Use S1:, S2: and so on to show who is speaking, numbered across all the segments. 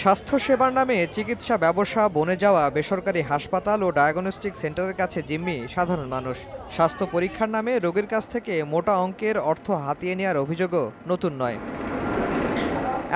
S1: স্বাস্থ্যসেবার নামে চিকিৎসা ব্যবসা বনে যাওয়া বেসরকারি হাসপাতাল ও ডায়াগনস্টিক সেন্টারের কাছে জিম্মি সাধারণ মানুষ। স্বাস্থ্য পরীক্ষার নামে রোগীর কাছ থেকে মোটা অঙ্কের অর্থ হাতিয়ে নেওয়ার অভিযোগও নতুন নয়।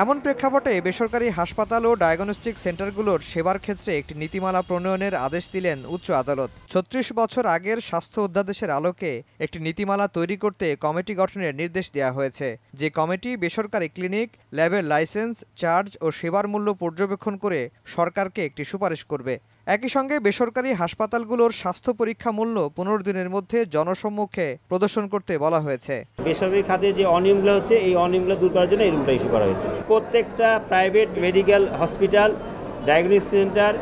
S1: এমন প্রেক্ষাপটে বেসরকারি হাসপাতাল ও ডায়াগনস্টিক সেন্টারগুলোর সেবার ক্ষেত্রে একটি নীতিমালা প্রণয়নের আদেশ দিলেন উচ্চ আদালত। ৩৬ বছর আগের স্বাস্থ্য অধ্যাদেশের আলোকে একটি নীতিমালা তৈরি করতে কমিটি গঠনের নির্দেশ দেওয়া হয়েছে, যে কমিটি বেসরকারি ক্লিনিক, ল্যাবের লাইসেন্স, চার্জ ও সেবার মূল্য পর্যবেক্ষণ করে সরকারকে একটি সুপারিশ করবে। একই সঙ্গে বেসরকারি হাসপাতালগুলোর স্বাস্থ্য পরীক্ষা মূল্য ১৫ দিনের মধ্যে জনসম্মুখে প্রদর্শন করতে বলা হয়েছে।
S2: বেসরকারি খাতে যে অনিয়মগুলো হচ্ছে, এই অনিয়মগুলো দূর করার জন্য এই রুলটা ইস্যু করা হয়েছে। প্রত্যেকটা private medical hospital, diagnostic centre,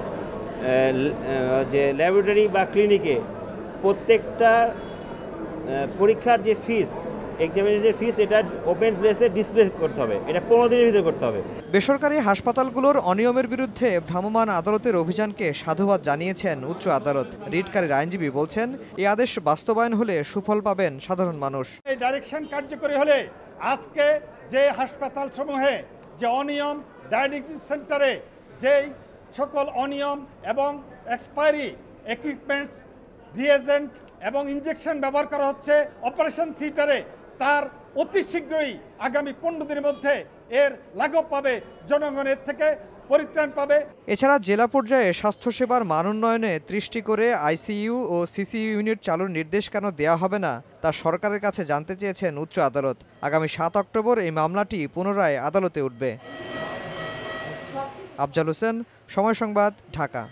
S2: যে ল্যাবরেটরি বা ক্লিনিকে প্রত্যেকটা পরীক্ষার যে ফিস, এক্সামিনের ফিস, এটা ওপেন প্লেসে ডিসপ্লে করতে হবে। এটা 15 দিনের ভিতরে করতে হবে।
S1: বেসরকারি হাসপাতালগুলোর অনিয়মের বিরুদ্ধে ভ্রাম্যমাণ আদালতের অভিযানকে সাধুবাদ জানিয়েছেন উচ্চ আদালত। রিটকারীর আইনজীবী বলছেন, এই আদেশ বাস্তবায়ন হলে সুফল পাবেন সাধারণ মানুষ।
S3: এই ডাইরেকশন কার্যকরী হলে আজকে যে হাসপাতাল সমূহে যে অনিয়ম, ডায়াগনস্টিক সেন্টারে যেই সকল অনিয়ম এবং এক্সপায়ারি ইকুইপমেন্টস, রিয়েজেন্ট এবং ইনজেকশন ব্যবহার করা হচ্ছে অপারেশন থিয়েটারে, তার অতি শীঘ্রই আগামী 15 দিনের মধ্যে এর লাঘব পাবে, জনগণের থেকে পরিত্রাণ পাবে।
S1: এছাড়া জেলা পর্যায়ে স্বাস্থ্যসেবার মান উন্নয়নে ৩০টি করে আইসিইউ ও সিসিইউ ইউনিট চালুর নির্দেশ কেন দেওয়া হবে না তা সরকারের কাছে জানতে চেয়েছেন উচ্চ আদালত। আগামী ৭ অক্টোবর এই মামলাটি পুনরায় আদালতে উঠবে। আফজাল হোসেন, সময় সংবাদ, ঢাকা।